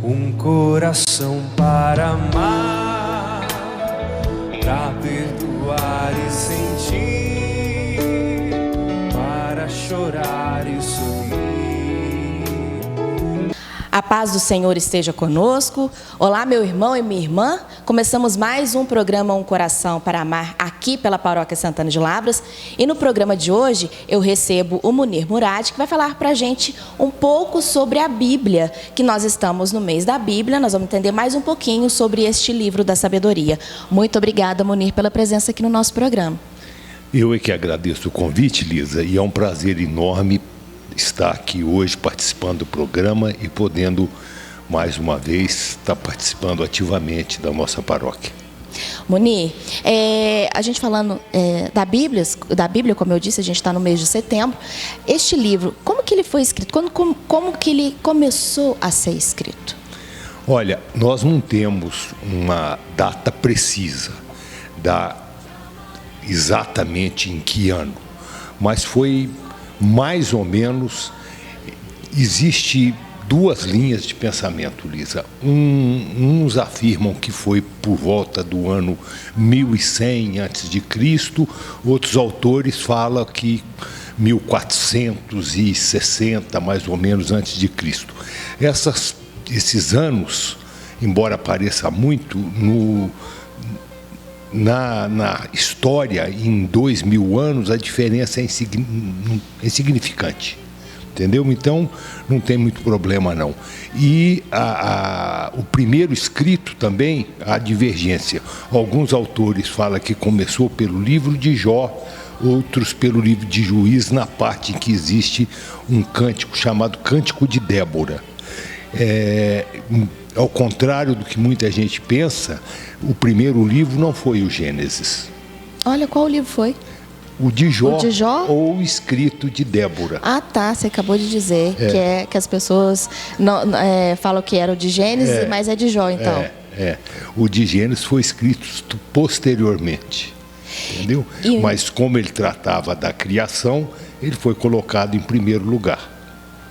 um coração para amar, para perdoar e sentir, para chorar e sorrir. A paz do Senhor esteja conosco. Olá, meu irmão e minha irmã. Começamos mais um programa Um Coração para Amar aqui pela Paróquia Santana de Lavras. E no programa de hoje eu recebo o Munir Murad, que vai falar para a gente um pouco sobre a Bíblia, que nós estamos no mês da Bíblia. Nós vamos entender mais um pouquinho sobre este livro da sabedoria. Muito obrigada, Munir, pela presença aqui no nosso programa. Eu é que agradeço o convite, Lisa, e é um prazer enorme estar aqui hoje participando do programa e podendo, mais uma vez, estar participando ativamente da nossa paróquia. Munir, a gente falando da Bíblia, como eu disse, a gente está no mês de setembro. Este livro, como que ele foi escrito? Como que ele começou a ser escrito? Olha, nós não temos uma data precisa, exatamente em que ano, mas foi mais ou menos, existe duas linhas de pensamento, Lisa. Uns afirmam que foi por volta do ano 1100 a.C., outros autores falam que 1460, mais ou menos, antes de Cristo. Esses anos, embora pareça muito, na história, em 2000 anos, a diferença é insignificante, entendeu? Então, não tem muito problema, não. E o primeiro escrito também, há divergência. Alguns autores falam que começou pelo livro de Jó, outros pelo livro de Juízes, na parte em que existe um cântico chamado Cântico de Débora. Ao contrário do que muita gente pensa, o primeiro livro não foi o Gênesis. Olha, qual livro foi? O de Jó ou o escrito de Débora. Ah, tá, você acabou de dizer que as pessoas falam que era o de Gênesis, mas é de Jó, então. O de Gênesis foi escrito posteriormente, entendeu? Mas como ele tratava da criação, ele foi colocado em primeiro lugar.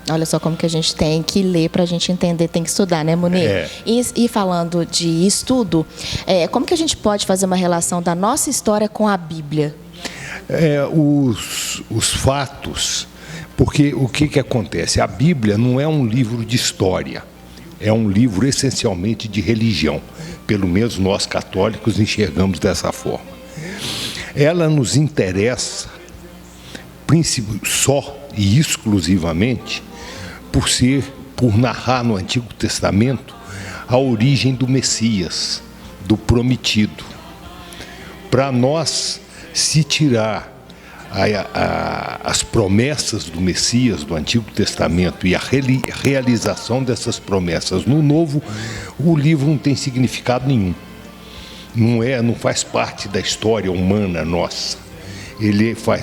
Olha só como que a gente tem que ler para a gente entender, tem que estudar, né, Munir? E falando de estudo, como que a gente pode fazer uma relação da nossa história com a Bíblia? Os fatos, porque o que acontece? A Bíblia não é um livro de história, é um livro essencialmente de religião. Pelo menos nós católicos enxergamos dessa forma. Ela nos interessa só e exclusivamente por narrar no Antigo Testamento a origem do Messias, do prometido. Para nós, se tirar as promessas do Messias do Antigo Testamento e a realização dessas promessas no Novo, o livro não tem significado nenhum. Não faz parte da história humana nossa.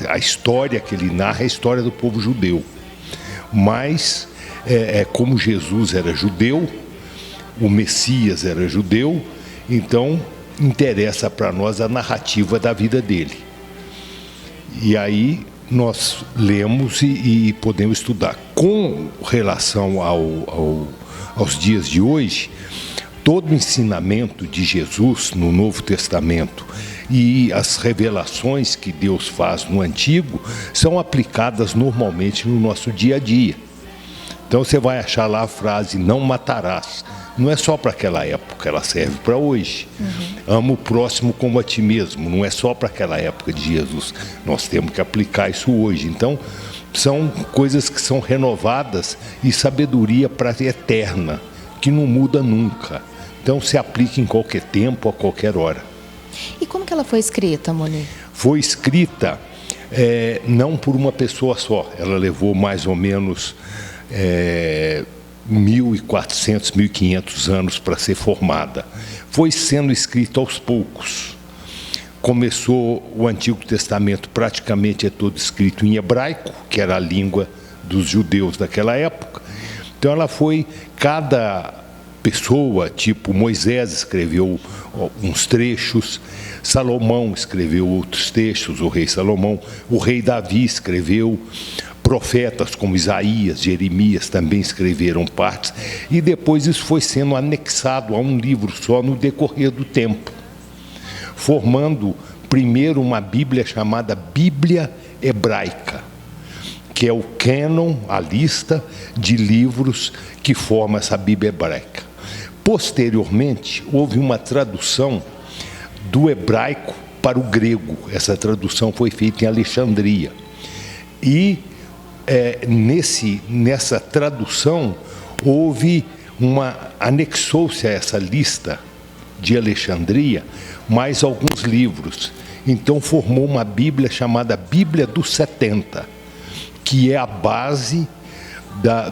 A história que ele narra é a história do povo judeu. Mas, como Jesus era judeu, o Messias era judeu, então interessa para nós a narrativa da vida dele. E aí nós lemos e podemos estudar. Com relação aos dias de hoje, todo o ensinamento de Jesus no Novo Testamento e as revelações que Deus faz no Antigo são aplicadas normalmente no nosso dia a dia. Então você vai achar lá a frase, não matarás. Não é só para aquela época, ela serve para hoje. Ama o próximo como a ti mesmo, não é só para aquela época de Jesus. Nós temos que aplicar isso hoje. Então, são coisas que são renovadas e sabedoria eterna, que não muda nunca. Então, se aplica em qualquer tempo, a qualquer hora. E como que ela foi escrita, Munir? Foi escrita não por uma pessoa só. Ela levou mais ou menos 1.400, 1.500 anos para ser formada. Foi sendo escrita aos poucos. Começou o Antigo Testamento, praticamente é todo escrito em hebraico, que era a língua dos judeus daquela época. Então ela foi, cada pessoa, tipo Moisés escreveu uns trechos, Salomão escreveu outros textos, o rei Salomão, o rei Davi escreveu, Profetas como Isaías, Jeremias também escreveram partes, e depois isso foi sendo anexado a um livro só no decorrer do tempo, formando primeiro uma Bíblia chamada Bíblia Hebraica, que é o cânon, a lista de livros que forma essa Bíblia Hebraica. Posteriormente, houve uma tradução do hebraico para o grego. Essa tradução foi feita em Alexandria. E nessa tradução anexou-se a essa lista de Alexandria mais alguns livros. Então formou uma Bíblia chamada Bíblia dos 70, que é a base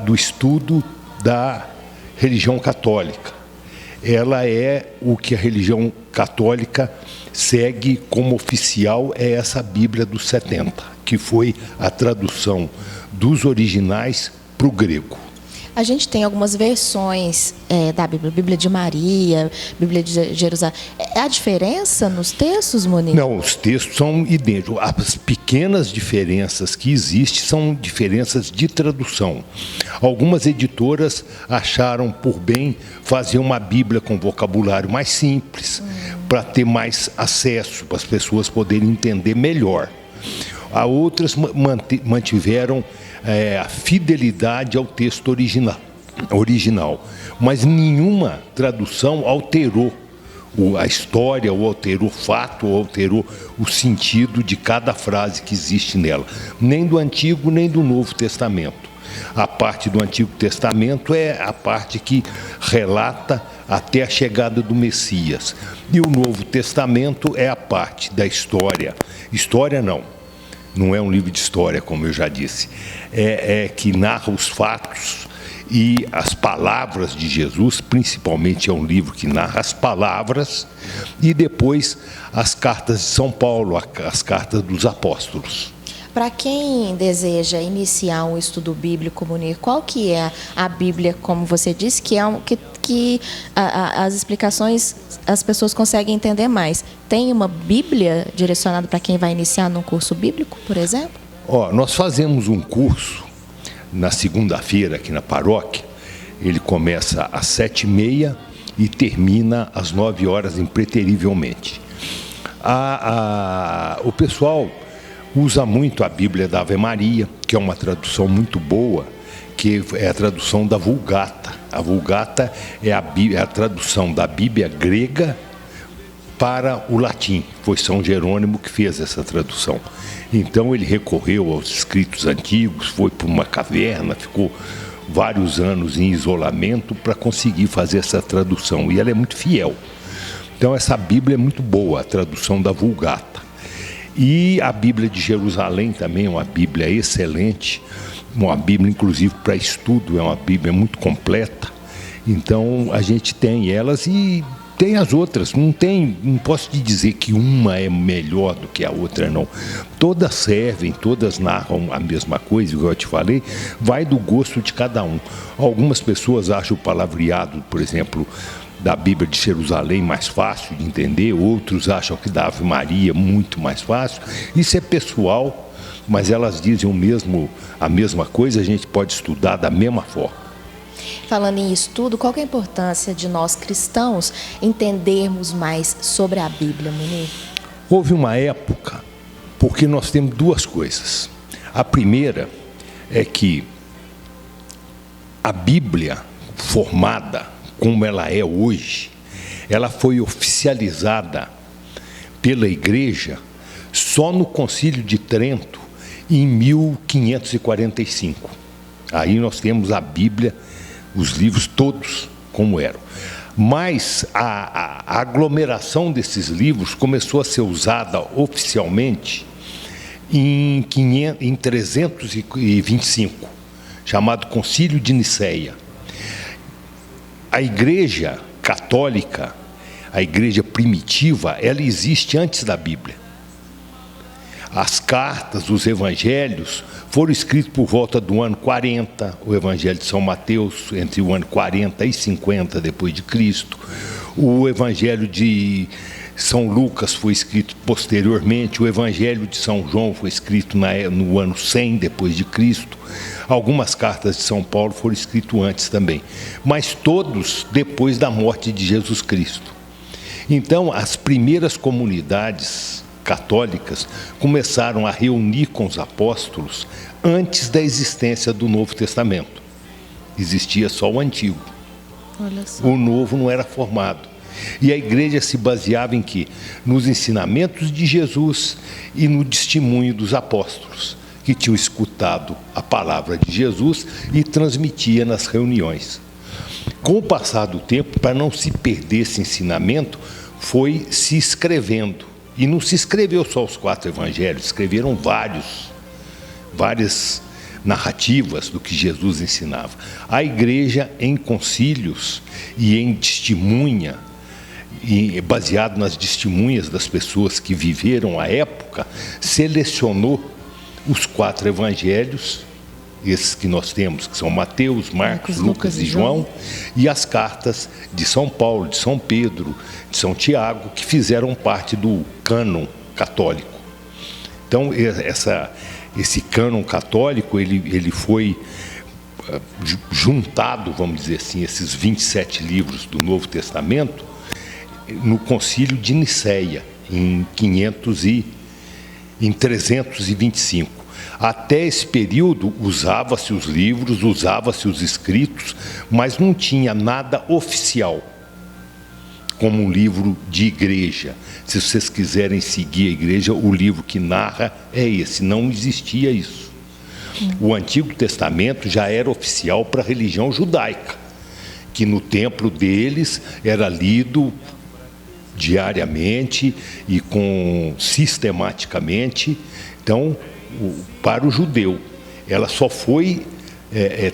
do estudo da religião católica. Ela é o que a religião católica segue como oficial, é essa Bíblia dos 70, que foi a tradução dos originais para o grego. A gente tem algumas versões da Bíblia, Bíblia de Maria, Bíblia de Jerusalém. Há diferença nos textos, Munir? Não, os textos são idênticos. As pequenas diferenças que existem são diferenças de tradução. Algumas editoras acharam por bem fazer uma Bíblia com vocabulário mais simples, para ter mais acesso, para as pessoas poderem entender melhor. A outras mantiveram a fidelidade ao texto original, mas nenhuma tradução alterou a história, ou alterou o fato, ou alterou o sentido de cada frase que existe nela, nem do Antigo nem do Novo Testamento. A parte do Antigo Testamento é a parte que relata até a chegada do Messias, e o Novo Testamento é a parte da história. História não é um livro de história, como eu já disse, que narra os fatos e as palavras de Jesus. Principalmente é um livro que narra as palavras, e depois as cartas de São Paulo, as cartas dos apóstolos. Para quem deseja iniciar um estudo bíblico, Munir, qual que é a Bíblia, como você disse, que as explicações as pessoas conseguem entender mais? Tem uma Bíblia direcionada para quem vai iniciar num curso bíblico, por exemplo? Nós fazemos um curso na segunda-feira aqui na paróquia. Ele começa às 7h30 e termina às 9h impreterivelmente. O pessoal usa muito a Bíblia da Ave Maria, que é uma tradução muito boa, que é a tradução da Vulgata. A Vulgata é a tradução da Bíblia grega para o latim. Foi São Jerônimo que fez essa tradução. Então ele recorreu aos escritos antigos, foi para uma caverna, ficou vários anos em isolamento para conseguir fazer essa tradução. E ela é muito fiel. Então essa Bíblia é muito boa, a tradução da Vulgata. E a Bíblia de Jerusalém também é uma Bíblia excelente, uma Bíblia inclusive para estudo, é uma Bíblia muito completa. Então a gente tem elas e tem as outras. Não posso te dizer que uma é melhor do que a outra, não. Todas servem, todas narram a mesma coisa, igual eu te falei, vai do gosto de cada um. Algumas pessoas acham o palavreado, por exemplo, da Bíblia de Jerusalém mais fácil de entender, outros acham que da Ave Maria muito mais fácil. Isso é pessoal, mas elas dizem a mesma coisa, a gente pode estudar da mesma forma. Falando em estudo, qual que é a importância de nós cristãos entendermos mais sobre a Bíblia, Munir? Houve uma época, porque nós temos duas coisas. A primeira é que a Bíblia formada como ela é hoje, ela foi oficializada pela Igreja só no Concílio de Trento em 1545. Aí nós temos a Bíblia, os livros todos como eram. Mas a aglomeração desses livros começou a ser usada oficialmente em 325, chamado Concílio de Nicéia. A Igreja Católica, a Igreja primitiva, ela existe antes da Bíblia. As cartas, os evangelhos foram escritos por volta do ano 40, o Evangelho de São Mateus entre o ano 40 e 50 depois de Cristo, o Evangelho de São Lucas foi escrito posteriormente, o Evangelho de São João foi escrito no ano 100 depois de Cristo. Algumas cartas de São Paulo foram escritas antes também, mas todos depois da morte de Jesus Cristo. Então, as primeiras comunidades católicas começaram a reunir com os apóstolos antes da existência do Novo Testamento. Existia só o Antigo. Olha só. O Novo não era formado. E a igreja se baseava em quê? Nos ensinamentos de Jesus e no testemunho dos apóstolos, que tinham escutado a palavra de Jesus e transmitia nas reuniões. Com o passar do tempo, para não se perder esse ensinamento, foi se escrevendo. E não se escreveu só os 4 evangelhos, escreveram várias narrativas do que Jesus ensinava. A igreja, em concílios e em testemunha, e baseado nas testemunhas das pessoas que viveram a época, selecionou os 4 evangelhos, esses que nós temos, que são Mateus, Marcos, Lucas e João, e as cartas de São Paulo, de São Pedro, de São Tiago, que fizeram parte do cânon católico. Então, esse cânon católico, ele foi juntado, vamos dizer assim, esses 27 livros do Novo Testamento, no Concílio de Nicéia, em 325. Até esse período, usava-se os livros, usava-se os escritos, mas não tinha nada oficial, como um livro de igreja. Se vocês quiserem seguir a igreja, o livro que narra é esse, não existia isso. O Antigo Testamento já era oficial para a religião judaica, que no templo deles era lido diariamente e sistematicamente. Então, para o judeu, ela só foi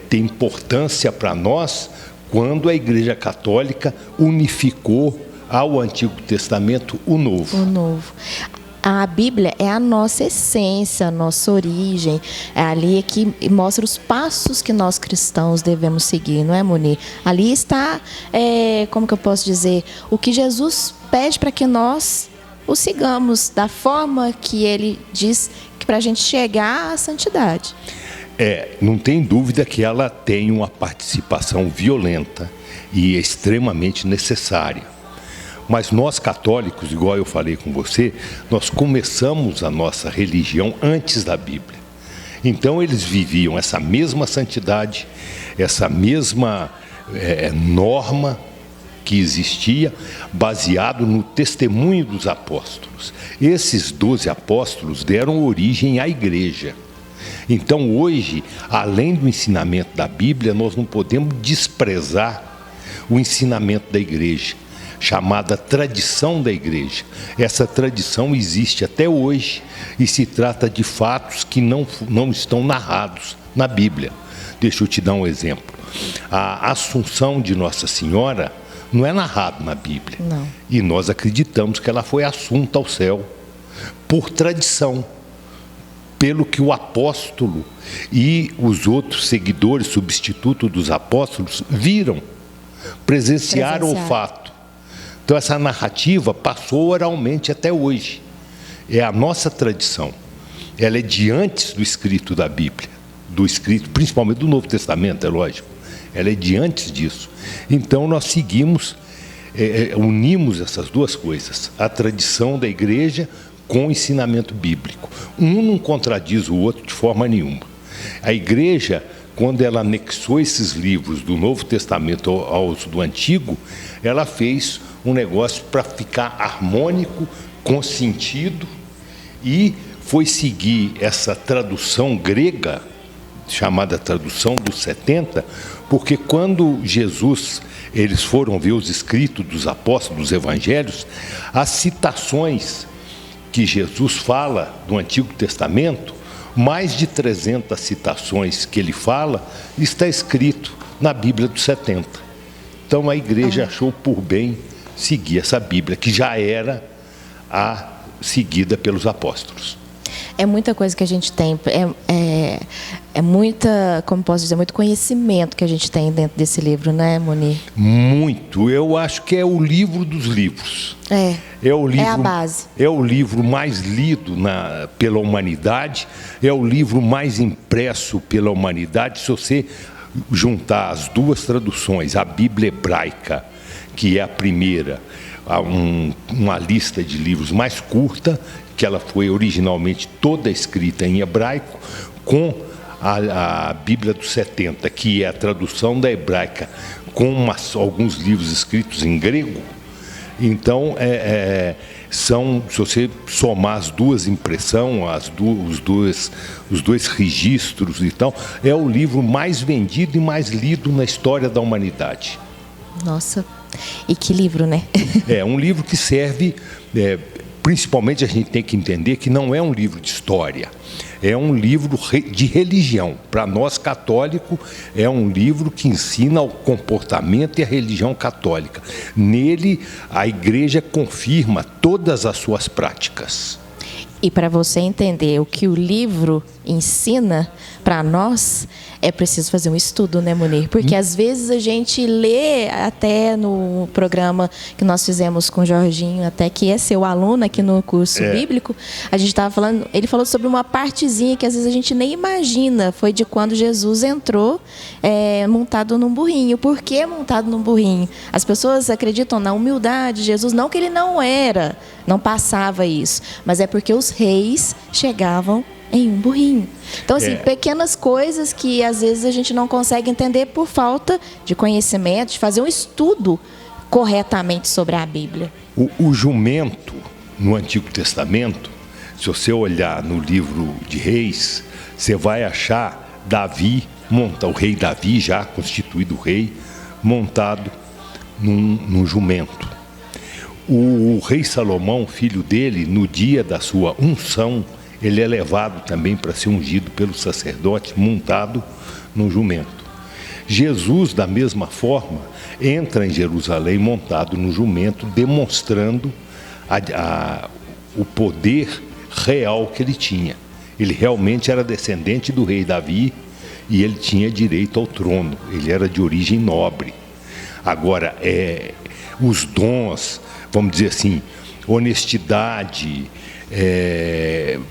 ter importância para nós quando a Igreja Católica unificou ao Antigo Testamento o Novo. O Novo. A Bíblia é a nossa essência, a nossa origem. É ali que mostra os passos que nós cristãos devemos seguir, não é, Moni? Ali está, como que eu posso dizer, o que Jesus pede para que nós o sigamos, da forma que Ele diz que para a gente chegar à santidade. Não tem dúvida que ela tem uma participação violenta e extremamente necessária. Mas nós católicos, igual eu falei com você, nós começamos a nossa religião antes da Bíblia. Então eles viviam essa mesma santidade, essa mesma norma que existia, baseado no testemunho dos apóstolos. Esses 12 apóstolos deram origem à igreja. Então hoje, além do ensinamento da Bíblia, nós não podemos desprezar o ensinamento da igreja, chamada tradição da igreja. Essa tradição existe até hoje e se trata de fatos que não estão narrados na Bíblia. Deixa eu te dar um exemplo. A Assunção de Nossa Senhora não é narrado na Bíblia. Não. E nós acreditamos que ela foi assunta ao céu por tradição, pelo que o apóstolo e os outros seguidores, substitutos dos apóstolos, viram, presenciaram o fato. Então essa narrativa passou oralmente até hoje. É a nossa tradição. Ela é de antes do escrito da Bíblia, do escrito, principalmente do Novo Testamento, é lógico. Ela é de antes disso. Então nós seguimos, unimos essas duas coisas, a tradição da igreja com o ensinamento bíblico. Um não contradiz o outro de forma nenhuma. A igreja, quando ela anexou esses livros do Novo Testamento aos do Antigo, ela fez um negócio para ficar harmônico, com sentido, e foi seguir essa tradução grega, chamada tradução dos 70, porque quando eles foram ver os escritos dos apóstolos, dos evangelhos, as citações que Jesus fala do Antigo Testamento, mais de 300 citações que ele fala, está escrito na Bíblia dos 70. Então a igreja achou por bem seguir essa Bíblia, que já era a seguida pelos apóstolos. É muita coisa que a gente tem, é muita, como posso dizer, muito conhecimento que a gente tem dentro desse livro, né, Munir? Muito. Eu acho que é o livro dos livros. É o livro, é a base. É o livro mais lido pela humanidade, é o livro mais impresso pela humanidade. Se você juntar as duas traduções, a Bíblia hebraica, que é a primeira, uma lista de livros mais curta, que ela foi originalmente toda escrita em hebraico, com a Bíblia dos 70, que é a tradução da hebraica, com alguns livros escritos em grego. Então, se você somar as duas impressões, os dois registros e tal, é o livro mais vendido e mais lido na história da humanidade. Nossa, e que livro, né? É um livro que serve, principalmente a gente tem que entender que não é um livro de história, é um livro de religião. Para nós católicos, é um livro que ensina o comportamento e a religião católica. Nele, a igreja confirma todas as suas práticas. E para você entender o que o livro ensina para nós, é preciso fazer um estudo, né, Munir? Porque às vezes a gente lê, até no programa que nós fizemos com o Jorginho, até que é seu aluno aqui no curso bíblico, a gente estava falando, ele falou sobre uma partezinha que às vezes a gente nem imagina, foi de quando Jesus entrou montado num burrinho. Por que montado num burrinho? As pessoas acreditam na humildade de Jesus, não que ele não passava isso, mas é porque os reis chegavam em um burrinho. Então, assim, pequenas coisas que às vezes a gente não consegue entender por falta de conhecimento, de fazer um estudo corretamente sobre a Bíblia. O jumento, no Antigo Testamento, se você olhar no livro de Reis, você vai achar o rei Davi, já constituído rei, montado num jumento. O rei Salomão, filho dele, no dia da sua unção, ele é levado também para ser ungido pelo sacerdote, montado num jumento. Jesus, da mesma forma, entra em Jerusalém montado no jumento, demonstrando o poder real que ele tinha. Ele realmente era descendente do rei Davi e ele tinha direito ao trono, ele era de origem nobre. Agora, os dons, vamos dizer assim, honestidade,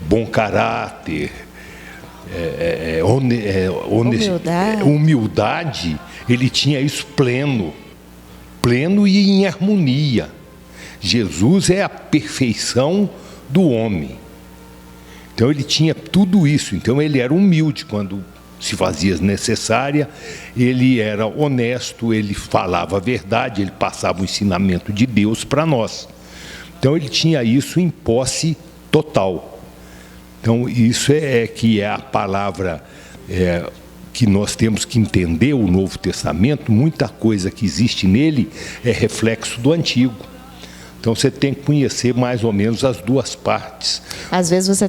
bom caráter, humildade, ele tinha isso pleno e em harmonia. Jesus é a perfeição do homem. Então ele tinha tudo isso. Então ele era humilde quando se fazia necessária, ele era honesto, ele falava a verdade, ele passava o ensinamento de Deus para nós. Então ele tinha isso em posse total. Então isso que é a palavra que nós temos que entender. O Novo Testamento, muita coisa que existe nele é reflexo do Antigo. Então você tem que conhecer mais ou menos as duas partes. Às vezes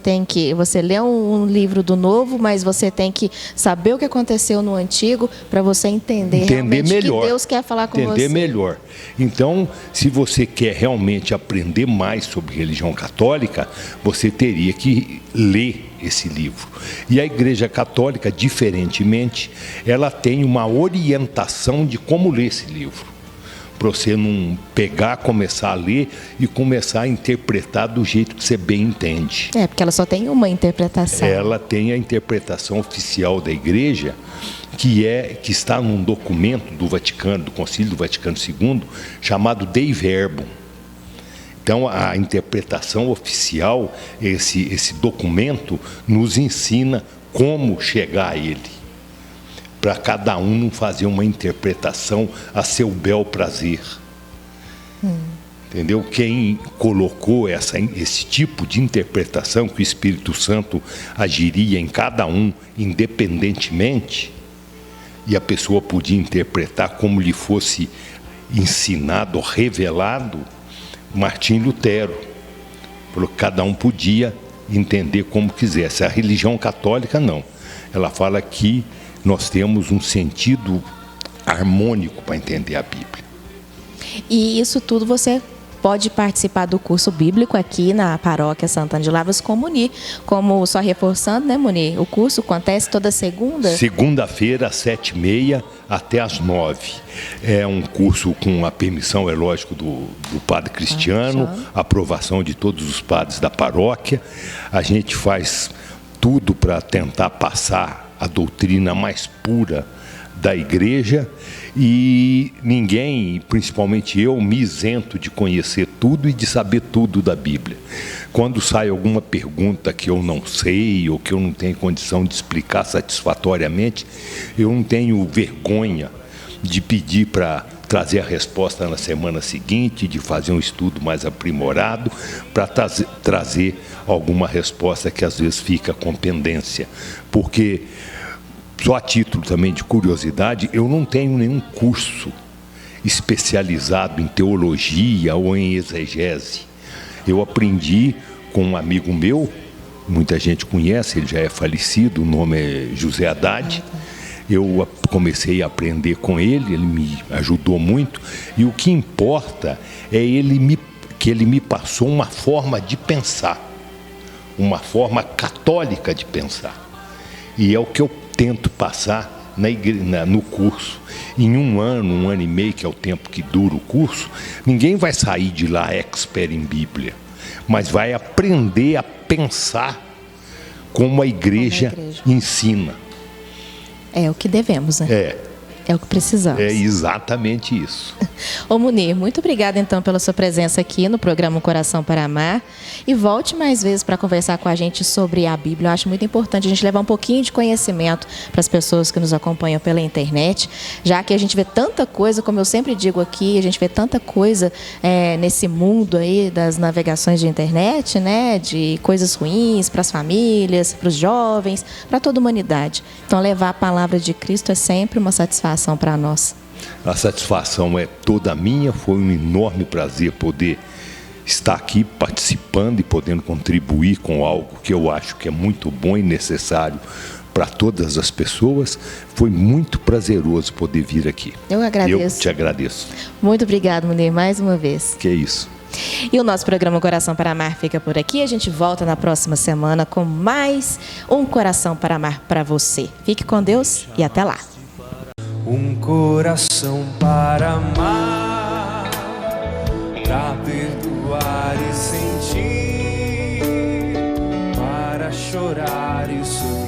você lê um livro do Novo, mas você tem que saber o que aconteceu no Antigo para você entender realmente melhor, que Deus quer falar com você. Entender melhor. Então, se você quer realmente aprender mais sobre religião católica, você teria que ler esse livro. E a Igreja Católica, diferentemente, ela tem uma orientação de como ler esse livro, para você não pegar, começar a ler e começar a interpretar do jeito que você bem entende. Porque ela só tem uma interpretação. Ela tem a interpretação oficial da Igreja, que está num documento do Vaticano, do Concílio do Vaticano II, chamado Dei Verbum. Então, a interpretação oficial, esse documento, nos ensina como chegar a ele, para cada um não fazer uma interpretação a seu bel prazer. Entendeu? Quem colocou esse tipo de interpretação, que o Espírito Santo agiria em cada um independentemente, e a pessoa podia interpretar como lhe fosse ensinado, revelado, Martim Lutero. Falou que cada um podia entender como quisesse. A religião católica não. Ela fala que nós temos um sentido harmônico para entender a Bíblia. E isso tudo você pode participar do curso bíblico aqui na Paróquia Santana de Lavras com o Munir. Como só reforçando, né, Munir? O curso acontece toda segunda? Segunda-feira, às 7h30 até às 9h. É um curso com a permissão, é lógico, do padre Cristiano, aprovação de todos os padres da paróquia. A gente faz tudo para tentar passar a doutrina mais pura da igreja, e ninguém, principalmente eu, me isento de conhecer tudo e de saber tudo da Bíblia. Quando sai alguma pergunta que eu não sei ou que eu não tenho condição de explicar satisfatoriamente, eu não tenho vergonha de pedir para trazer a resposta na semana seguinte, de fazer um estudo mais aprimorado, para trazer alguma resposta que às vezes fica com pendência. Porque, só a título também de curiosidade, eu não tenho nenhum curso especializado em teologia ou em exegese. Eu aprendi com um amigo meu, muita gente conhece, ele já é falecido, o nome é José Haddad. Eu comecei a aprender com ele, ele me ajudou muito, e o que importa é que ele me passou uma forma de pensar, uma forma católica de pensar. E é o que eu tento passar no curso. Em um ano e meio, que é o tempo que dura o curso, ninguém vai sair de lá expert em Bíblia, mas vai aprender a pensar como a igreja ensina. É o que devemos, né? É o que precisamos. É exatamente isso. Ô Munir, muito obrigada então pela sua presença aqui no programa Coração para Amar. E volte mais vezes para conversar com a gente sobre a Bíblia. Eu acho muito importante a gente levar um pouquinho de conhecimento para as pessoas que nos acompanham pela internet, já que a gente vê tanta coisa, como eu sempre digo aqui, a gente vê tanta coisa nesse mundo aí das navegações de internet, né? De coisas ruins para as famílias, para os jovens, para toda a humanidade. Então levar a palavra de Cristo é sempre uma satisfação para nós. A satisfação é toda minha, foi um enorme prazer poder estar aqui participando e podendo contribuir com algo que eu acho que é muito bom e necessário para todas as pessoas. Foi muito prazeroso poder vir aqui. Eu agradeço. Eu te agradeço. Muito obrigado, Munir, mais uma vez. Que é isso. E o nosso programa Coração para Amar fica por aqui. A gente volta na próxima semana com mais um Coração para Amar para você. Fique com Deus e até lá. Um coração para amar, para perdoar e sentir, para chorar e sorrir.